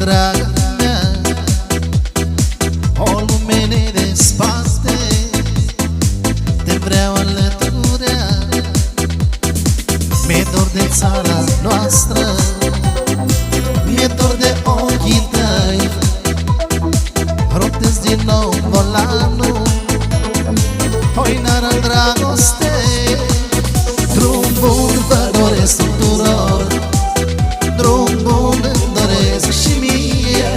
draga mea, o lume ne desparte, te vreau alăturea. Mi-e dor de țara noastră, mi-e dor de ochii tăi. Rotez din nou volanul, oinară dragoste. Drum bun vă doresc tuturor, drum bun îmi doresc și mie.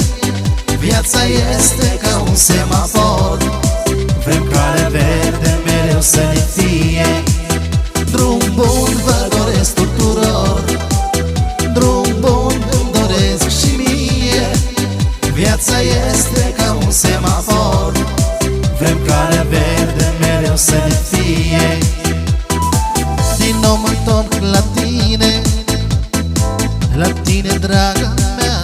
Viața este ca un semafor, vrem cale verde mereu să ne fie. Drum bun vă doresc tuturor, drum bun îmi doresc și mie. Viața este ca un semafor, vrem cale verde mereu să ne fie. Din nou mă întorc la tine, draga mea.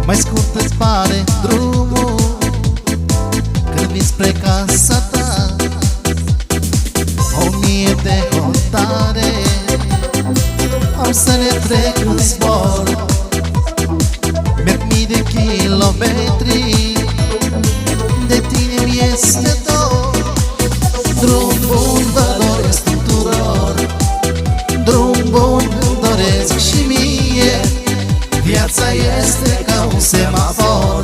Mai scurt îți pare drumul când vii spre casa ta. 1000 de hotare am să le trec în zbor, merg mii de kilometri, de tine mi-este dor. Drum bun vă doresc tuturor, drum bun îmi doresc și mie. Viața este ca un semafor,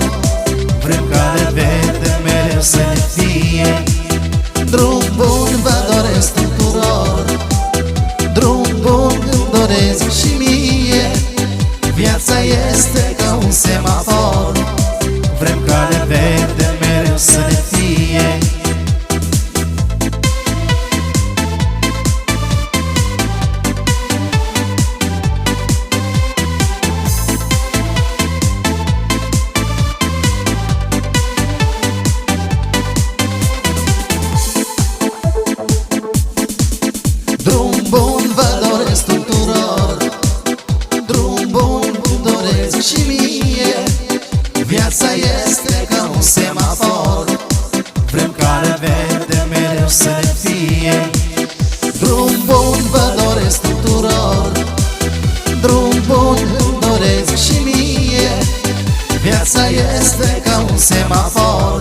vrem cale verde mereu să ne fie. Drum bun vă doresc tuturor, drum bun îmi doresc și mie. Viața este ca un semafor, vrem cale verde mereu să ne fie. Drum bun vă doresc tuturor, drum bun îmi doresc și mie. Viața este ca un semafor, vrem cale verde mereu să ne fie. Drum bun vă doresc tuturor, drum bun îmi doresc și mie. Viața este ca un semafor,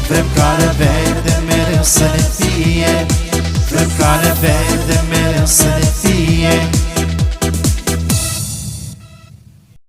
vrem cale verde mereu să ne fie. Vrem cale verde